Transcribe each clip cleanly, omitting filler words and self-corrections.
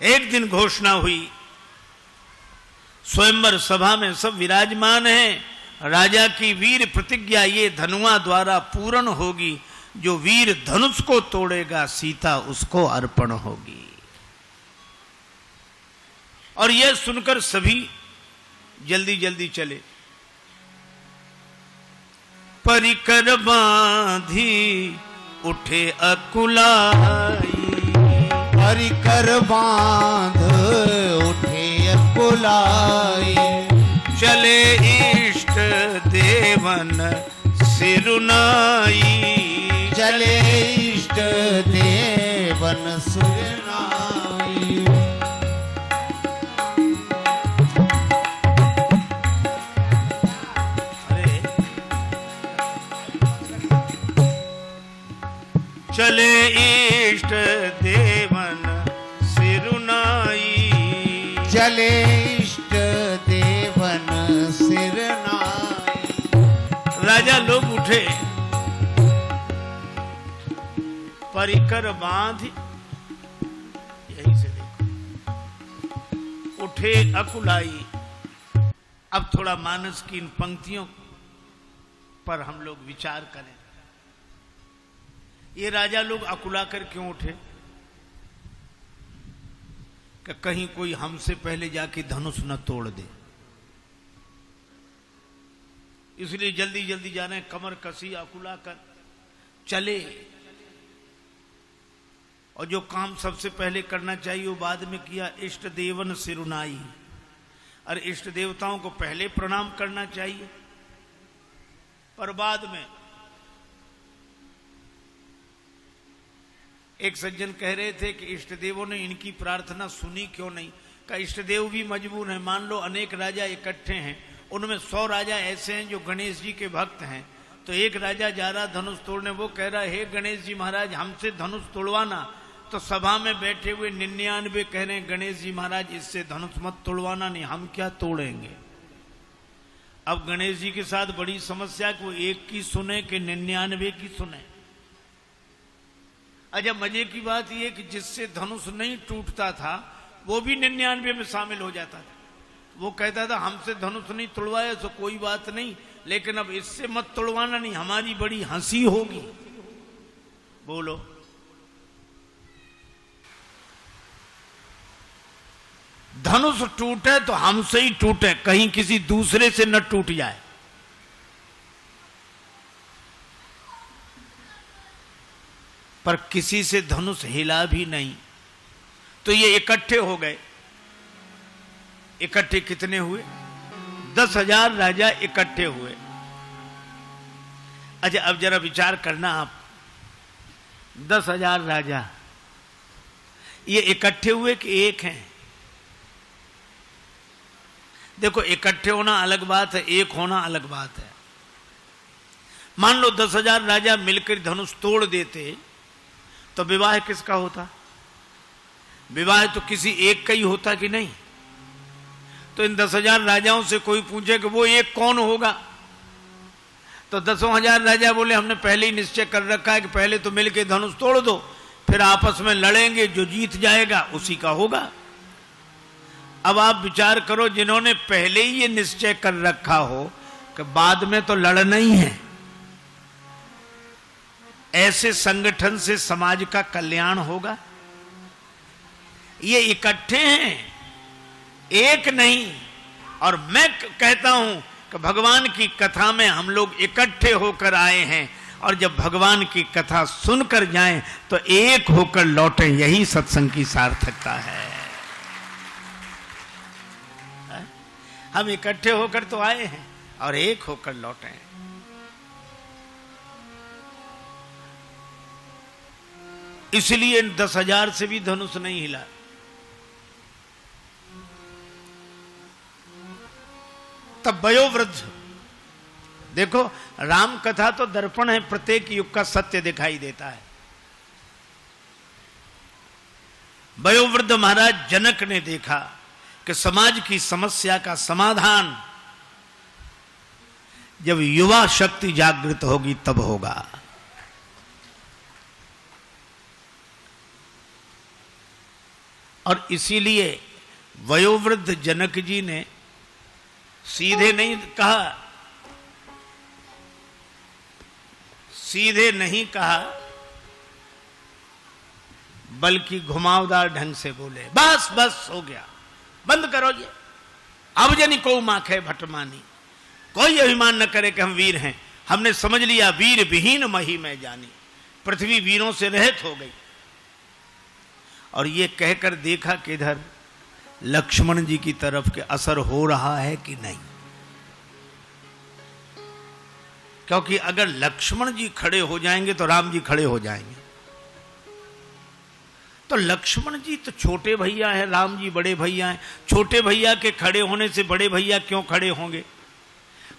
एक दिन घोषणा हुई, स्वयंवर सभा में सब विराजमान हैं, राजा की वीर प्रतिज्ञा ये धनुआ द्वारा पूर्ण होगी, जो वीर धनुष को तोड़ेगा सीता उसको अर्पण होगी। और यह सुनकर सभी जल्दी जल्दी चले। परिकर बांधी उठे अकुलाई, परिकर बांध उठे अकुलाई, चले इष्ट देवन सिरुनाई, चले इष्ट देवन सिरुनाई। चले इष्ट देवन सिरुनाई, चले इष्ट देवन सिरुनाई। राजा लोग उठे, परिकर बांध, यहीं से देखो, उठे अकुलाई। अब थोड़ा मानस की इन पंक्तियों पर हम लोग विचार करें। ये राजा लोग अकुला कर क्यों उठे? कि कहीं कोई हमसे पहले जाके धनुष न तोड़ दे, इसलिए जल्दी जल्दी जा रहे हैं, कमर कसी अकुला कर चले। और जो काम सबसे पहले करना चाहिए वो बाद में किया, इष्ट देवन सिरुनाई। और इष्ट देवताओं को पहले प्रणाम करना चाहिए, पर बाद में। एक सज्जन कह रहे थे कि इष्ट देवों ने इनकी प्रार्थना सुनी क्यों नहीं? का इष्ट देव भी मजबूर हैं। मान लो अनेक राजा इकट्ठे हैं, उनमें 100 राजा ऐसे हैं जो गणेश जी के भक्त हैं, तो एक राजा जा रहा धनुष तोड़ने, वो कह रहा है हे गणेश जी महाराज हमसे धनुष तोड़वाना, तो सभा में बैठे हुए 99 कह रहे हैं गणेश जी महाराज इससे धनुष मत तोड़वाना, नहीं हम क्या तोड़ेंगे। अब गणेश जी के साथ बड़ी समस्या कि वो एक की सुने कि 99 की सुने। अच्छा, मजे की बात यह कि जिससे धनुष नहीं टूटता था वो भी 99 में शामिल हो जाता था। वो कहता था हमसे धनुष नहीं तोड़वाया तो कोई बात नहीं, लेकिन अब इससे मत तोड़वाना, नहीं हमारी बड़ी हंसी होगी। बोलो, धनुष टूटे तो हमसे ही टूटे, कहीं किसी दूसरे से न टूट जाए। पर किसी से धनुष हिला भी नहीं, तो ये इकट्ठे हो गए। इकट्ठे कितने हुए? 10,000 राजा इकट्ठे हुए। अच्छा, अब जरा विचार करना आप, 10,000 राजा ये इकट्ठे हुए कि एक हैं? देखो, इकट्ठे होना अलग बात है, एक होना अलग बात है। मान लो 10,000 राजा मिलकर धनुष तोड़ देते तो विवाह किसका होता? विवाह तो किसी एक का ही होता कि नहीं? तो इन 10,000 राजाओं से कोई पूछे कि वो एक कौन होगा, तो 10,000 राजा बोले हमने पहले ही निश्चय कर रखा है कि पहले तो मिलके धनुष तोड़ दो, फिर आपस में लड़ेंगे, जो जीत जाएगा उसी का होगा। अब आप विचार करो, जिन्होंने पहले ही ये निश्चय कर रखा हो कि बाद में तो लड़ना ही है, ऐसे संगठन से समाज का कल्याण होगा? ये इकट्ठे हैं, एक नहीं। और मैं कहता हूं कि भगवान की कथा में हम लोग इकट्ठे होकर आए हैं, और जब भगवान की कथा सुनकर जाएं तो एक होकर लौटें, यही सत्संग की सार्थकता है। हम इकट्ठे होकर तो आए हैं और एक होकर लौटे। इसलिए 10,000 से भी धनुष नहीं हिला। तब वयोवृद्ध, देखो राम कथा तो दर्पण है, प्रत्येक युग का सत्य दिखाई देता है। वयोवृद्ध महाराज जनक ने देखा कि समाज की समस्या का समाधान जब युवा शक्ति जागृत होगी तब होगा। और इसीलिए वयोवृद्ध जनक जी ने सीधे नहीं कहा, बल्कि घुमावदार ढंग से बोले, बस बस हो गया, बंद करो ये। अब जनी को माखे भटमानी, कोई अभिमान न करे कि हम वीर हैं, हमने समझ लिया वीर विहीन मही में जानी, पृथ्वी वीरों से रहित हो गई। और ये कहकर देखा कि इधर लक्ष्मण जी की तरफ के असर हो रहा है कि नहीं, क्योंकि अगर लक्ष्मण जी खड़े हो जाएंगे तो राम जी खड़े हो जाएंगे। तो लक्ष्मण जी तो छोटे भैया हैं, राम जी बड़े भैया हैं, छोटे भैया के खड़े होने से बड़े भैया क्यों खड़े होंगे?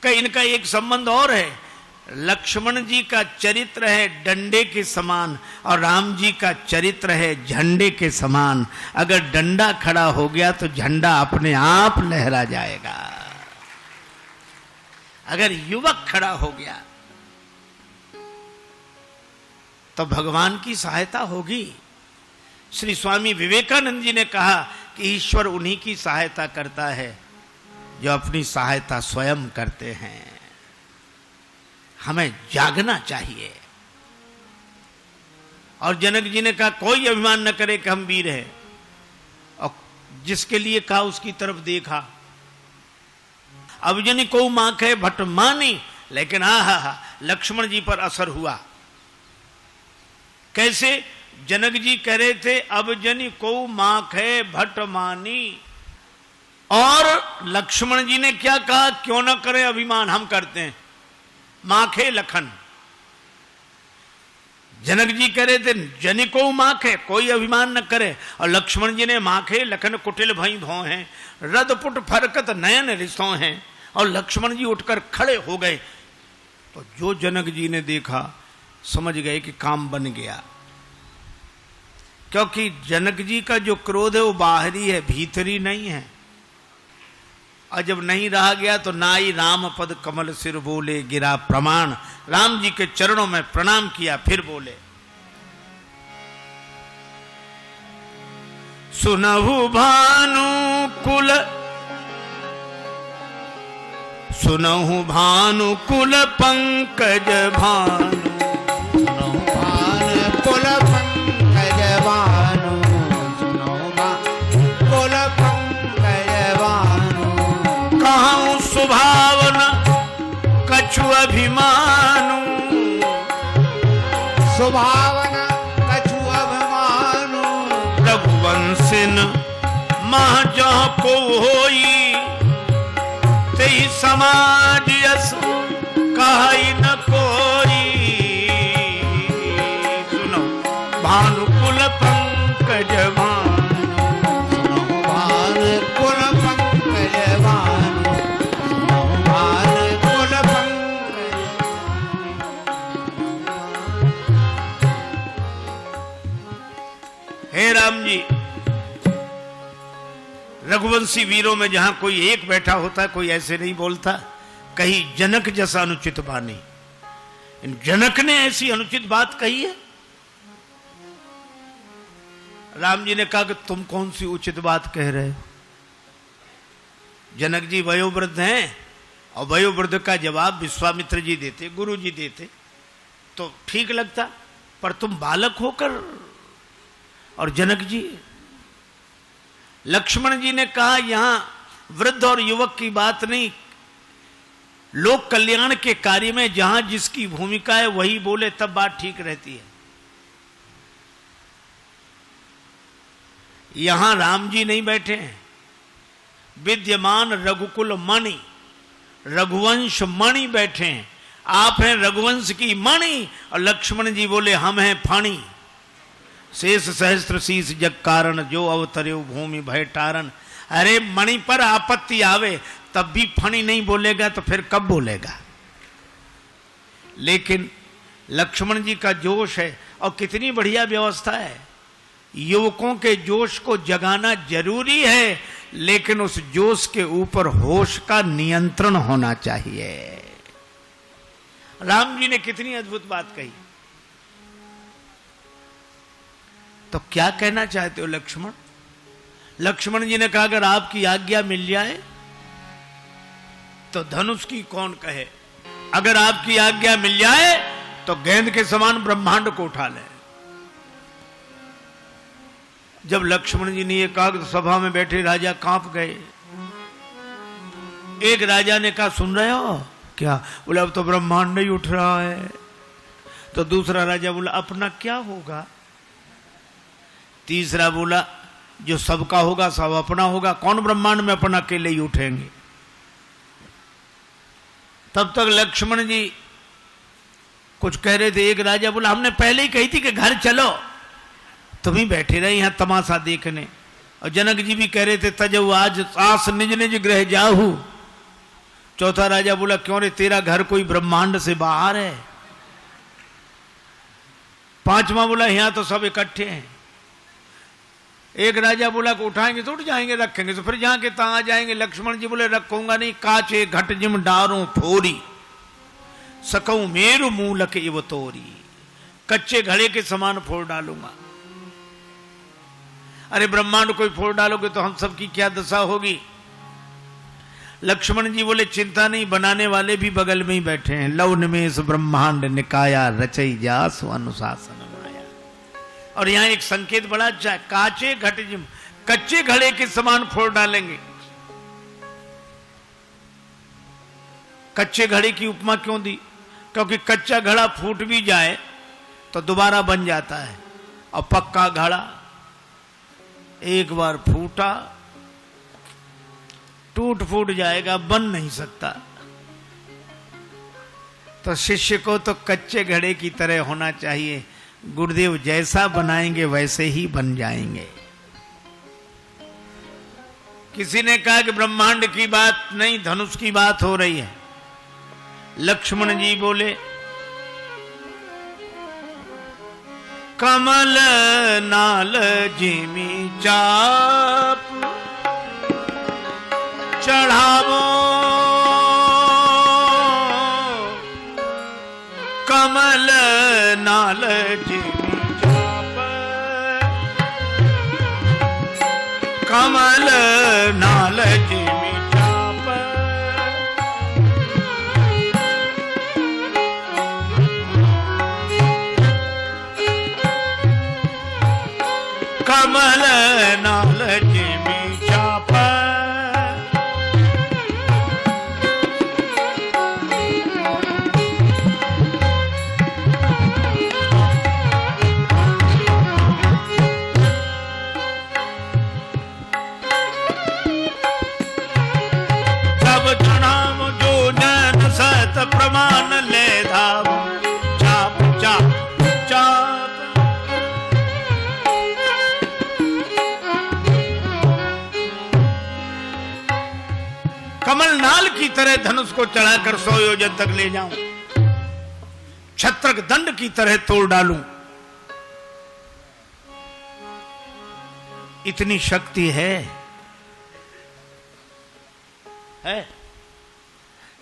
कहीं इनका एक संबंध और है, लक्ष्मण जी का चरित्र है डंडे के समान और राम जी का चरित्र है झंडे के समान। अगर डंडा खड़ा हो गया तो झंडा अपने आप लहरा जाएगा, अगर युवक खड़ा हो गया तो भगवान की सहायता होगी। श्री स्वामी विवेकानंद जी ने कहा कि ईश्वर उन्हीं की सहायता करता है जो अपनी सहायता स्वयं करते हैं। हमें जागना चाहिए। और जनक जी ने कहा कोई अभिमान न करे कि हम वीर हैं, और जिसके लिए कहा उसकी तरफ देखा। अब जनी को माखे भटमानी, लेकिन हा लक्ष्मण जी पर असर हुआ। कैसे? जनक जी कह रहे थे अब जनी को माखे भटमानी, और लक्ष्मण जी ने क्या कहा? क्यों न करे अभिमान, हम करते हैं। माखे लखन, जनक जी कह रहे थे जनी को माखे, कोई अभिमान न करे, और लक्ष्मण जी ने माखे लखन कुटिल भई धो हैं, रदपुट फरकत नयन रिसों हैं, और लक्ष्मण जी उठकर खड़े हो गए। तो जो जनक जी ने देखा समझ गए कि काम बन गया, क्योंकि जनक जी का जो क्रोध है वो बाहरी है, भीतरी नहीं है। और जब नहीं रहा गया तो नाई राम पद कमल सिर बोले गिरा प्रमाण, राम जी के चरणों में प्रणाम किया, फिर बोले सुनहु भानुकुल, सुनहु भानुकुल पंकज भानु, सुनहु भानुकुल पंकज भानु, सुनहु भानुकुल पंकज भानु, कहूं सुभावन कछु अभिमानु, सुभावन कछु अभिमानु, रघुवंशिन मह जहाँ को होई, तेहि समाज यस कहि न कोई, सुनो भानुकुल पंकज भानु, सुनहु भानुकुल पंकज भानु, सुनहु भानुकुल पंकज। हे राम जी, रघुवंशी वीरों में जहां कोई एक बैठा होता है कोई ऐसे नहीं बोलता, कहीं जनक जैसा अनुचित बानी। इन जनक ने ऐसी अनुचित बात कही है। राम जी ने कहा कि तुम कौन सी उचित बात कह रहे हो? जनक जी वयोवृद्ध हैं, और वयोवृद्ध का जवाब विश्वामित्र जी देते, गुरु जी देते तो ठीक लगता, पर तुम बालक होकर। और जनक जी, लक्ष्मण जी ने कहा यहां वृद्ध और युवक की बात नहीं, लोक कल्याण के कार्य में जहां जिसकी भूमिका है वही बोले तब बात ठीक रहती है। यहां राम जी नहीं बैठे हैं, विद्यमान रघुकुल मणि, रघुवंश मणि बैठे हैं। आप हैं रघुवंश की मणि, और लक्ष्मण जी बोले हम हैं फणी। शेष सहस्त्र शीस जग कारण, जो अवतर्यो भूमि भय टारण। अरे मणि पर आपत्ति आवे तब भी फणी नहीं बोलेगा तो फिर कब बोलेगा? लेकिन लक्ष्मण जी का जोश है, और कितनी बढ़िया व्यवस्था है। युवकों के जोश को जगाना जरूरी है, लेकिन उस जोश के ऊपर होश का नियंत्रण होना चाहिए। राम जी ने कितनी अद्भुत बात कही। तो क्या कहना चाहते हो लक्ष्मण? लक्ष्मण जी ने कहा अगर आपकी आज्ञा मिल जाए तो धनुष की कौन कहे, अगर आपकी आज्ञा मिल जाए तो गेंद के समान ब्रह्मांड को उठा ले। जब लक्ष्मण जी ने यह कहा तो सभा में बैठे राजा कांप गए। एक राजा ने कहा सुन रहे हो क्या? बोला अब तो ब्रह्मांड ही उठ रहा है। तो दूसरा राजा बोला अपना क्या होगा? तीसरा बोला जो सबका होगा सब अपना होगा, कौन ब्रह्मांड में अपना अकेले ही उठेंगे। तब तक लक्ष्मण जी कुछ कह रहे थे। एक राजा बोला हमने पहले ही कही थी कि घर चलो, तुम ही बैठे रहे यहां तमाशा देखने। और जनक जी भी कह रहे थे तजऊ आज आस निज निज गृह जाहू। चौथा राजा बोला क्यों रे तेरा घर कोई ब्रह्मांड से बाहर है। पांचवा बोला यहां तो सब इकट्ठे हैं। एक राजा बोला कि उठाएंगे तो उठ जाएंगे, रखेंगे तो फिर जहां के तहां आ जाएंगे। लक्ष्मण जी बोले रखूंगा नहीं, काचे घट जिम डारों फोरी सकऊं मेरु मूलक इव तोरी, कच्चे घड़े के समान फोड़ डालूंगा। अरे ब्रह्मांड कोई फोड़ डालोगे तो हम सबकी क्या दशा होगी। लक्ष्मण जी बोले चिंता नहीं, बनाने वाले भी बगल में ही बैठे हैं। लव निमेष ब्रह्मांड निकाया रचई जासु अनुशासन माया। और यहां एक संकेत बड़ा अच्छा है, काचे घट जिम, कच्चे घड़े के समान फोड़ डालेंगे। कच्चे घड़े की उपमा क्यों दी? क्योंकि कच्चा घड़ा फूट भी जाए तो दोबारा बन जाता है, और पक्का घड़ा एक बार फूटा टूट फूट जाएगा, बन नहीं सकता। तो शिष्य को तो कच्चे घड़े की तरह होना चाहिए। गुरुदेव जैसा बनाएंगे वैसे ही बन जाएंगे। किसी ने कहा कि ब्रह्मांड की बात नहीं, धनुष की बात हो रही है। लक्ष्मण जी बोले कमल नाल जिमी चाप चढ़ावो, कमल नाल जिमी चाप, कमल नाल जिमी चाप, कमल नाल जिमी चाप, प्रमाण ले धाव चाप चाप चाप। कमलनाल की तरह धनुष को चढ़ाकर 100 योजन तक ले जाऊं, छत्रक दंड की तरह तोड़ डालूं। इतनी शक्ति है।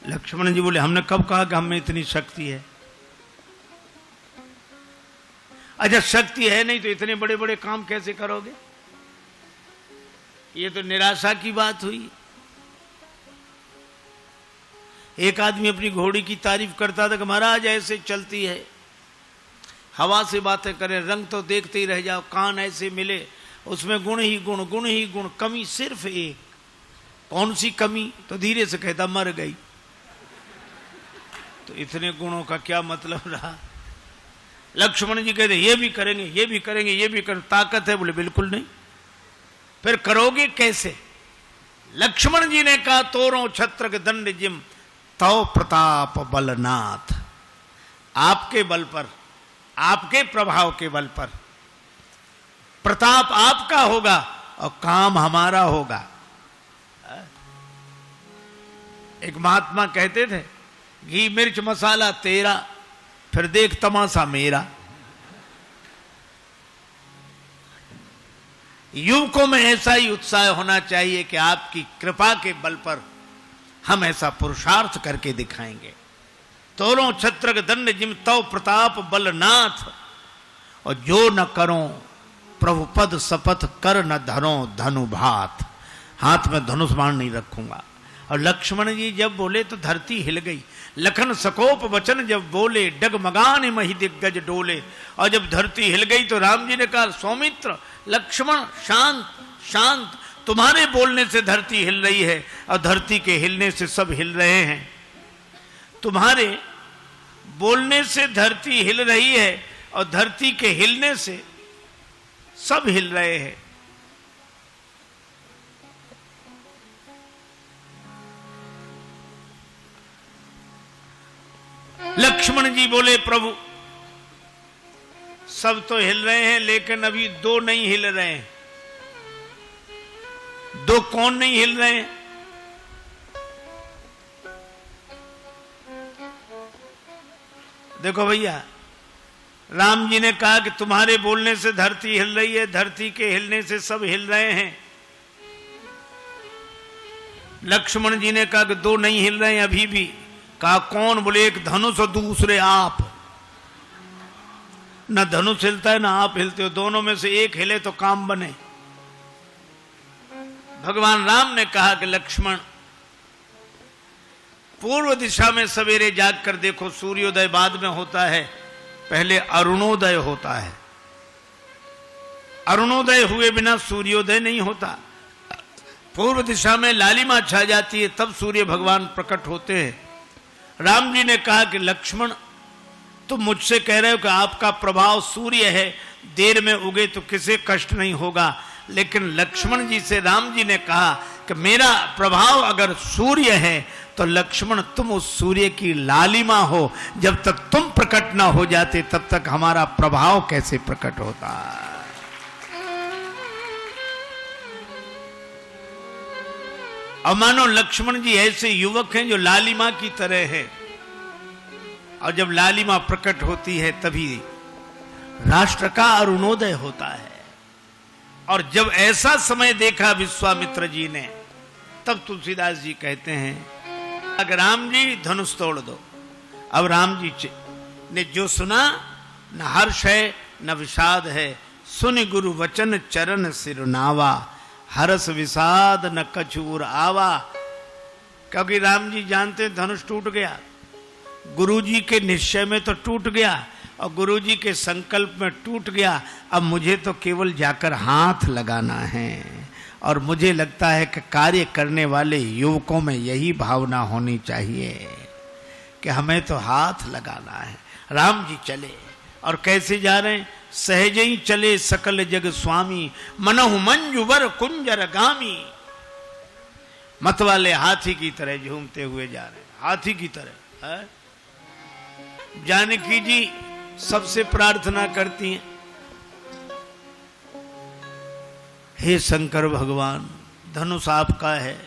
लक्ष्मण जी बोले हमने कब कहा कि हमें इतनी शक्ति है। अच्छा शक्ति है नहीं तो इतने बड़े बड़े काम कैसे करोगे? ये तो निराशा की बात हुई। एक आदमी अपनी घोड़ी की तारीफ करता था कि महाराज ऐसे चलती है, हवा से बातें करे, रंग तो देखते ही रह जाओ, कान ऐसे मिले, उसमें गुण ही गुण, गुण ही गुण, कमी सिर्फ एक। कौन सी कमी? तो धीरे से कहता मर गई। तो इतने गुणों का क्या मतलब रहा? लक्ष्मण जी कहते ये भी करेंगे, ये भी करेंगे, ये भी करेंगे, ताकत है? बोले बिल्कुल नहीं। फिर करोगे कैसे? लक्ष्मण जी ने कहा तोरो छत्रक दंड जिम तव प्रताप बलनाथ। आपके बल पर, आपके प्रभाव के बल पर प्रताप आपका होगा और काम हमारा होगा। एक महात्मा कहते थे घी मिर्च मसाला तेरा, फिर देख तमाशा मेरा। युवकों में ऐसा ही उत्साह होना चाहिए कि आपकी कृपा के बल पर हम ऐसा पुरुषार्थ करके दिखाएंगे। तोरों छत्रक दंड जिम तव प्रताप बलनाथ, और जो न करो प्रभु पद शपथ कर न धरो धनुभात, हाथ में धनुष बाण नहीं रखूंगा। और लक्ष्मण जी जब बोले तो धरती हिल गई। लखन सकोप वचन जब बोले डगमगान मही दिग्गज डोले। और जब धरती हिल गई तो राम जी ने कहा सौमित्र लक्ष्मण शांत शांत, तुम्हारे बोलने से धरती हिल रही है और धरती के हिलने से सब हिल रहे हैं। तुम्हारे बोलने से धरती हिल रही है और धरती के हिलने से सब हिल रहे हैं। लक्ष्मण जी बोले प्रभु सब तो हिल रहे हैं लेकिन अभी दो नहीं हिल रहे हैं। दो कौन नहीं हिल रहे हैं? देखो भैया, राम जी ने कहा कि तुम्हारे बोलने से धरती हिल रही है, धरती के हिलने से सब हिल रहे हैं। लक्ष्मण जी ने कहा कि दो नहीं हिल रहे हैं अभी भी। कहा कौन? बोले एक धनुष और दूसरे आप। न धनुष हिलता है ना आप हिलते हो, दोनों में से एक हिले तो काम बने। भगवान राम ने कहा कि लक्ष्मण पूर्व दिशा में सवेरे जाग कर देखो, सूर्योदय बाद में होता है, पहले अरुणोदय होता है। अरुणोदय हुए बिना सूर्योदय नहीं होता। पूर्व दिशा में लालिमा छा जाती है तब सूर्य भगवान प्रकट होते हैं। राम जी ने कहा कि लक्ष्मण तुम मुझसे कह रहे हो कि आपका प्रभाव सूर्य है, देर में उगे तो किसे कष्ट नहीं होगा। लेकिन लक्ष्मण जी से राम जी ने कहा कि मेरा प्रभाव अगर सूर्य है तो लक्ष्मण तुम उस सूर्य की लालिमा हो। जब तक तुम प्रकट ना हो जाते तब तक हमारा प्रभाव कैसे प्रकट होता। और मानो लक्ष्मण जी ऐसे युवक हैं जो लालिमा की तरह है, और जब लालिमा प्रकट होती है तभी राष्ट्र का अरुणोदय होता है। और जब ऐसा समय देखा विश्वामित्र जी ने, तब तुलसीदास जी कहते हैं अगर राम जी धनुष तोड़ दो। अब राम जी ने जो सुना, न हर्ष है न विषाद है, सुन गुरु वचन चरण सिरनावा, हरस विषाद न कछूर आवा। क्योंकि राम जी जानते धनुष टूट गया, गुरुजी के निश्चय में तो टूट गया और गुरुजी के संकल्प में टूट गया। अब मुझे तो केवल जाकर हाथ लगाना है। और मुझे लगता है कि कार्य करने वाले युवकों में यही भावना होनी चाहिए कि हमें तो हाथ लगाना है। राम जी चले, और कैसे जा रहे हैं? सहज ही चले सकल जग स्वामी, मनहु मंजुवर कुंजर गामी। मत वाले हाथी की तरह झूमते हुए जा रहे हैं, हाथी की तरह है? जानकी जी सबसे प्रार्थना करती हैं, हे शंकर भगवान धनुष आपका है,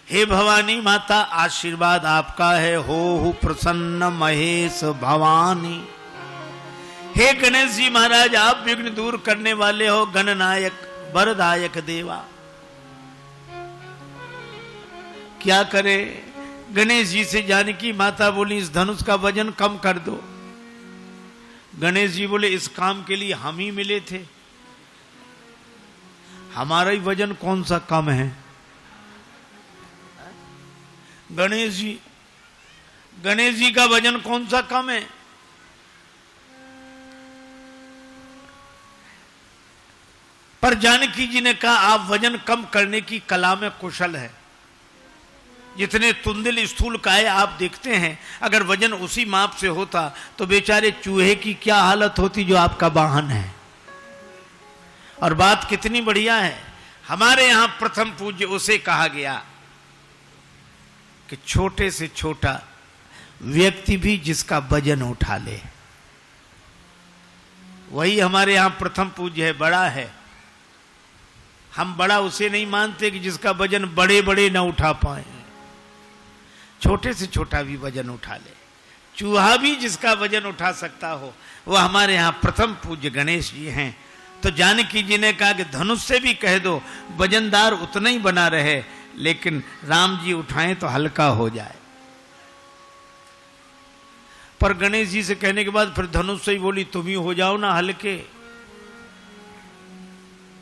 हे भवानी माता आशीर्वाद आपका है, हो प्रसन्न महेश भवानी। हे गणेश जी महाराज आप विघ्न दूर करने वाले हो, गणनायक वरदायक देवा। क्या करे? गणेश जी से जानकी माता बोली इस धनुष का वजन कम कर दो। गणेश जी बोले इस काम के लिए हम ही मिले थे, हमारा ही वजन कौन सा कम है। गणेश जी का वजन कौन सा कम है? पर जानकी जी ने कहा आप वजन कम करने की कला में कुशल है। जितने तुंदिल स्थूल काय आप देखते हैं, अगर वजन उसी माप से होता तो बेचारे चूहे की क्या हालत होती जो आपका वाहन है। और बात कितनी बढ़िया है, हमारे यहां प्रथम पूज्य उसे कहा गया कि छोटे से छोटा व्यक्ति भी जिसका वजन उठा ले, वही हमारे यहां प्रथम पूज्य है, बड़ा है। हम बड़ा उसे नहीं मानते कि जिसका वजन बड़े बड़े ना उठा पाए, छोटे से छोटा भी वजन उठा ले। चूहा भी जिसका वजन उठा सकता हो वो हमारे यहां प्रथम पूज्य गणेश जी हैं। तो जानकी जी ने कहा कि धनुष से भी कह दो वजनदार उतना ही बना रहे, लेकिन राम जी उठाएं तो हल्का हो जाए। पर गणेश जी से कहने के बाद फिर धनुष से ही बोली तुम ही हो जाओ ना हल्के।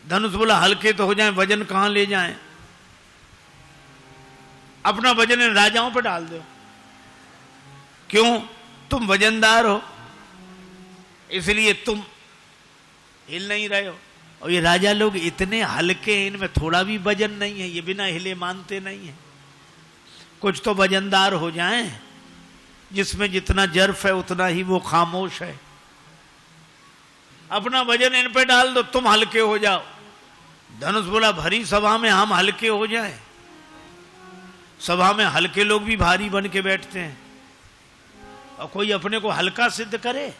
धनुष बोला हल्के तो हो जाएं, वजन कहां ले जाएं? अपना वजन इन राजाओं पर डाल दो। क्यों? तुम वजनदार हो, इसलिए तुम हिल नहीं रहे हो। और ये राजा लोग इतने हल्के हैं, इनमें थोड़ा भी वजन नहीं है, ये बिना हिले मानते नहीं है। कुछ तो वजनदार हो जाएं, जिसमें जितना जर्फ है उतना ही वो खामोश है। अपना वजन इन पे डाल दो, तुम हल्के हो जाओ। धनुष बोला भरी सभा में हम हल्के हो जाएं? सभा में हल्के लोग भी भारी बन के बैठते हैं, और कोई अपने को हल्का सिद्ध करे।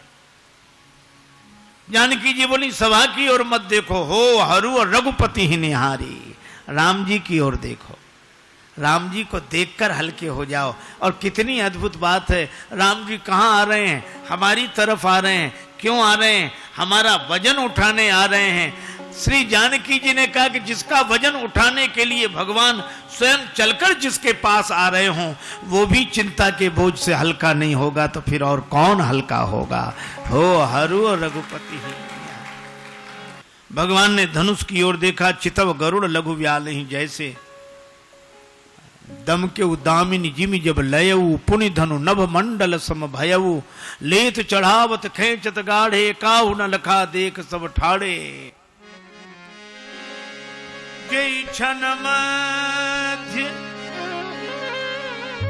जानकी जी बोली सभा की ओर मत देखो, हो हरु और रघुपति ही निहारी। राम जी की ओर देखो, राम जी को देखकर हल्के हो जाओ। और कितनी अद्भुत बात है, राम जी कहां आ रहे हैं? हमारी तरफ आ रहे हैं। क्यों आ रहे हैं? हमारा वजन उठाने आ रहे हैं। श्री जानकी जी ने कहा कि जिसका वजन उठाने के लिए भगवान स्वयं चलकर जिसके पास आ रहे हों, वो भी चिंता के बोझ से हल्का नहीं होगा, तो फिर और कौन हल्का होगा? हो हरु और रघुपति ही। भगवान ने धनुष की ओर देखा, चितव गरुड़ लघु व्याल ही जैसे। दम के उदामिनी जिमि जब लयऊ, पुनि धनु नभ मंडल सम भयऊ। लेत चढ़ावत खेचत गाढ़े, काहु न लखा देख सब ठाड़े। जय क्षण मध्य,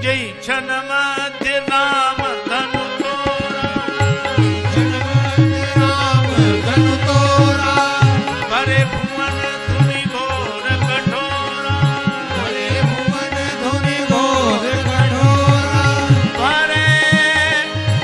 जय क्षण मध्य राम धनु तोरा। राम धनु तोरा, भरे भुवन धुनि घोर कठोरा। भरे भुवन धुनि घोर कठोरा। भरे भुवन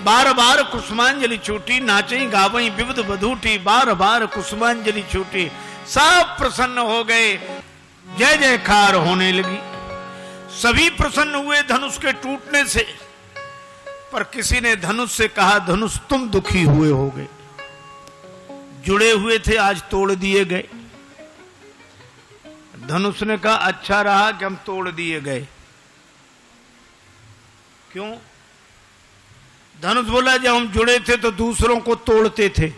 बार बार कुसुमांजलि छूटी, नाचई गावई विविध बधूटी। बार बार कुसुमांजलि छूटी, सब प्रसन्न हो गए, जय जयकार होने लगी। सभी प्रसन्न हुए धनुष के टूटने से, पर किसी ने धनुष से कहा धनुष तुम दुखी हुए होगे, जुड़े हुए थे आज तोड़ दिए गए। धनुष ने कहा अच्छा रहा कि हम तोड़ दिए गए। क्यों? धनुष बोला जब हम जुड़े थे तो दूसरों को तोड़ते थे,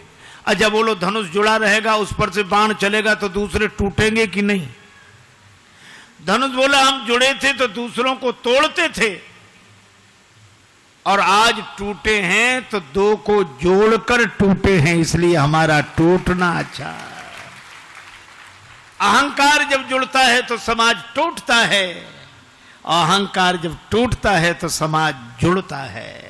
अच्छा बोलो धनुष जुड़ा रहेगा, उस पर से बाण चलेगा तो दूसरे टूटेंगे कि नहीं? धनुष बोला हम जुड़े थे तो दूसरों को तोड़ते थे, और आज टूटे हैं तो दो को जोड़कर टूटे हैं, इसलिए हमारा टूटना अच्छा। अहंकार जब जुड़ता है तो समाज टूटता है, अहंकार जब टूटता है तो समाज जुड़ता है।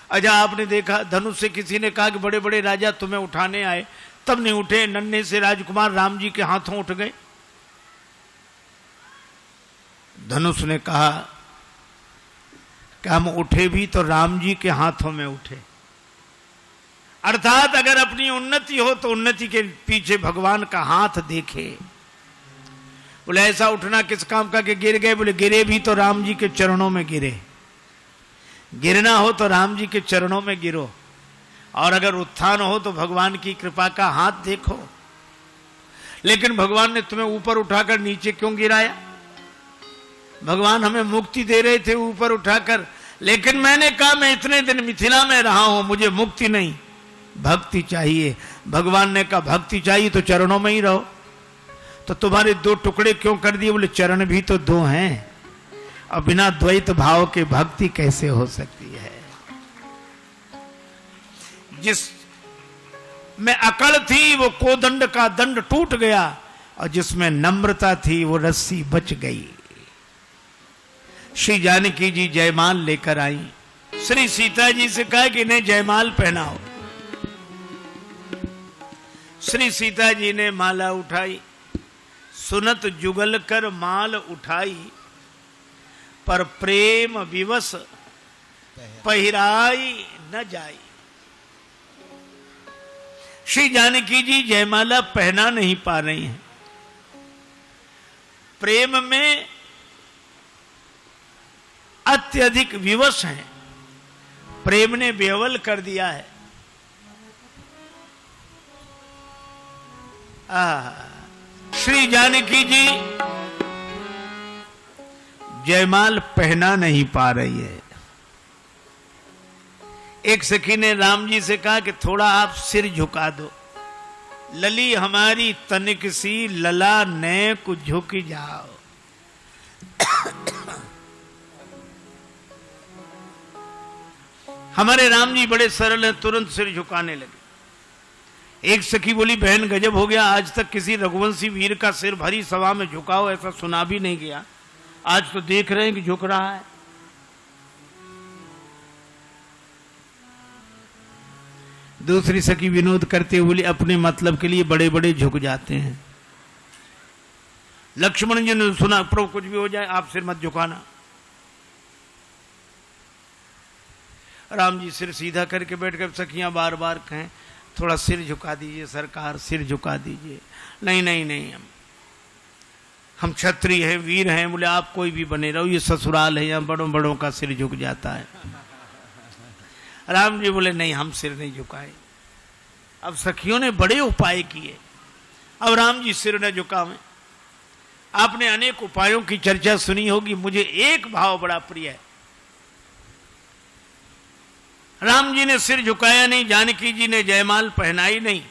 अच्छा आपने देखा धनुष से किसी ने कहा कि बड़े बड़े राजा तुम्हें उठाने आए, तब नहीं उठे, नन्हे से राजकुमार राम जी के हाथों उठ गए। धनुष ने कहा कि हम उठे भी तो राम जी के हाथों में उठे, अर्थात अगर अपनी उन्नति हो तो उन्नति के पीछे भगवान का हाथ देखे। बोले ऐसा उठना किस काम का कि गिर गए? बोले गिरे भी तो राम जी के चरणों में गिरे। गिरना हो तो राम जी के चरणों में गिरो, और अगर उत्थान हो तो भगवान की कृपा का हाथ देखो। लेकिन भगवान ने तुम्हें ऊपर उठाकर नीचे क्यों गिराया? भगवान हमें मुक्ति दे रहे थे ऊपर उठाकर, लेकिन मैंने कहा मैं इतने दिन मिथिला में रहा हूं, मुझे मुक्ति नहीं, भक्ति चाहिए। भगवान ने कहा भक्ति चाहिए तो चरणों में ही रहो। तो तुम्हारे दो टुकड़े क्यों कर दिए? बोले चरण भी तो दो हैं, और बिना द्वैत भाव के भक्ति कैसे हो सकती है? जिस में अकड़ थी वो कोदंड का दंड टूट गया, और जिसमें नम्रता थी वो रस्सी बच गई। श्री जानकी जी जयमाल लेकर आई। श्री सीता जी से कहा कि इन्हें जयमाल पहनाओ। श्री सीता जी ने माला उठाई, सुनत जुगल कर माल उठाई, पर प्रेम विवश पहिराई न जाई। श्री जानकी जी जयमाला पहना नहीं पा रही हैं, प्रेम में अत्यधिक विवश हैं, प्रेम ने बेवल कर दिया है। श्री जानकी जी जयमाल पहना नहीं पा रही है। एक सखी ने राम जी से कहा कि थोड़ा आप सिर झुका दो, लली हमारी तनिक सी लला ने को झुक जाओ। हमारे राम जी बड़े सरल हैं, तुरंत सिर झुकाने लगे। एक सखी बोली बहन गजब हो गया, आज तक किसी रघुवंशी वीर का सिर भरी सभा में झुकाओ ऐसा सुना भी नहीं गया, आज तो देख रहे हैं कि झुक रहा है। दूसरी सखी विनोद करते हुए बोली अपने मतलब के लिए बड़े बड़े झुक जाते हैं। लक्ष्मण जी ने सुना प्रभु कुछ भी हो जाए आप सिर मत झुकाना। राम जी सिर सीधा करके बैठकर सखियां बार बार कहें थोड़ा सिर झुका दीजिए सरकार, सिर झुका दीजिए। नहीं नहीं नहीं, हम क्षत्रिय हैं, वीर हैं। बोले आप कोई भी बने रहो, ये ससुराल है, यहाँ बड़ों बड़ों का सिर झुक जाता है। राम जी बोले नहीं हम सिर नहीं झुकाए। अब सखियों ने बड़े उपाय किए, अब राम जी सिर न झुकावें। आपने अनेक उपायों की चर्चा सुनी होगी, मुझे एक भाव बड़ा प्रिय है। राम जी ने सिर झुकाया नहीं, जानकी जी ने जयमाल पहनाई नहीं।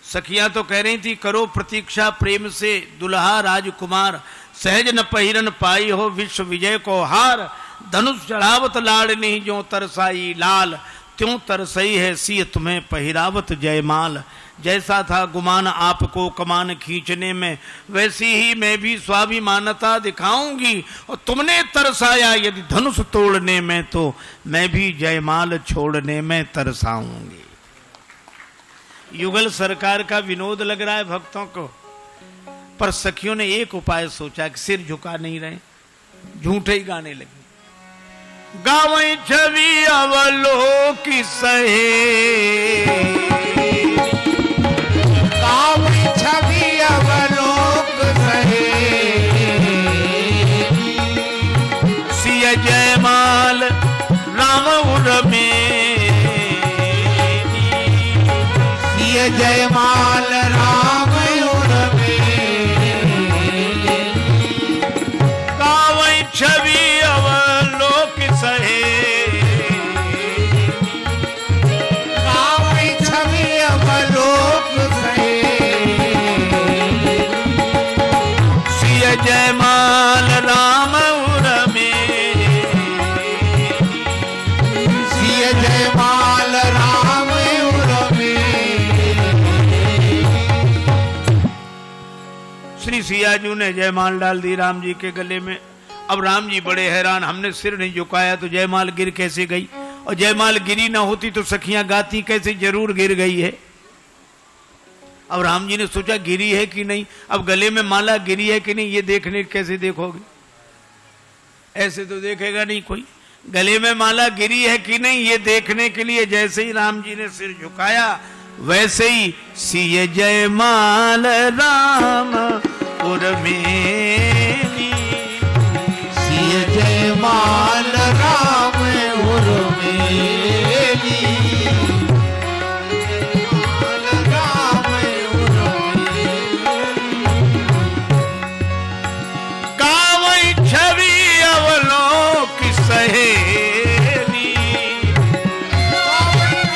सखियां तो कह रही थी करो प्रतीक्षा प्रेम से दुल्हा राजकुमार, सहज न पहिरन पाई हो विश्व विजय को हार। धनुष चढ़ावत लाड़नी जो तरसाई लाल, त्यों तरसई है सी तुम्हें पहिरावत जयमाल। जैसा था गुमान आपको कमान खींचने में, वैसी ही मैं भी स्वाभिमानता दिखाऊंगी। और तुमने तरसाया यदि धनुष तोड़ने में, तो मैं भी जयमाल छोड़ने में तरसाऊंगी। युगल सरकार का विनोद लग रहा है भक्तों को, पर सखियों ने एक उपाय सोचा कि सिर झुका नहीं रहे, झूठे ही गाने लगे। गावई छवि अवलोक सहे, गावई छवि अवलोक सहे, सिय जयमाल राम उर्मे, सिय जयमाल राम उर्मे। गावई छवि अवलोक सहे, गावई छवि अवलोक सहे, सिय जयमाल राम उर्मे, सिय जयमाल राम उर्मे। श्री सियाजू ने जयमाल डाल दी राम जी के गले में। अब राम जी बड़े हैरान, हमने सिर नहीं झुकाया तो जयमाल गिर कैसे गई, और जयमाल गिरी ना होती तो सखियां गाती कैसे, जरूर गिर गई है। अब राम जी ने सोचा गिरी है कि नहीं, अब गले में माला गिरी है कि नहीं ये देखने कैसे देखोगे, ऐसे तो देखेगा नहीं कोई। गले में माला गिरी है कि नहीं ये देखने के लिए जैसे ही राम जी ने सिर झुकाया, वैसे ही सिय जयमाल राम उर्मेली, सिय जयमाल राम उर्मे। उर्मिली राम गावई छवि अवलोक सहेली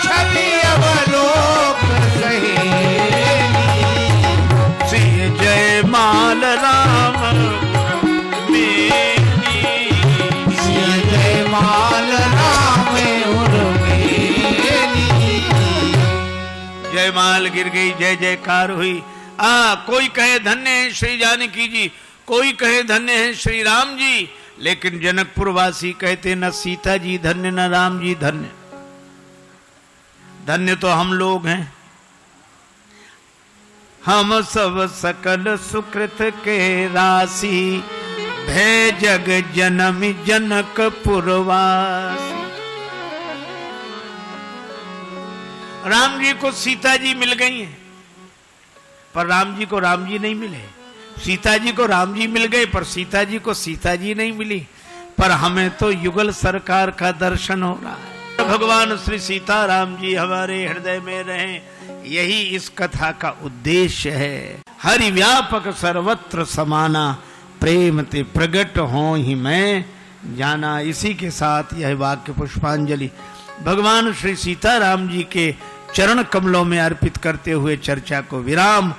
छवि अवलोक सहेली सिय जयमाल राम मेरी सिय जयमाल राम उर्मिली जयमाल गिर गई, जय जयकार हुई। कोई कहे धन्य है श्री जानकी जी, कोई कहे धन्य है श्री राम जी, लेकिन जनकपुर वासी कहते न सीता जी धन्य न राम जी धन्य। धन्य तो हम लोग हैं, हम सब सकल सुकृत के राशि भय जग जनम जनकपुरवासी। राम जी को सीता जी मिल गई हैं, पर राम जी को राम जी नहीं मिले। सीता जी को राम जी मिल गए, पर सीता जी को सीता जी नहीं मिली। पर हमें तो युगल सरकार का दर्शन हो रहा है। भगवान श्री सीता राम जी हमारे हृदय में रहें, यही इस कथा का उद्देश्य है। हरि व्यापक सर्वत्र समाना, प्रेम ते प्रगट हो ही मैं जाना। इसी के साथ यह वाक्य पुष्पांजलि भगवान श्री सीता राम जी के चरण कमलों में अर्पित करते हुए चर्चा को विराम।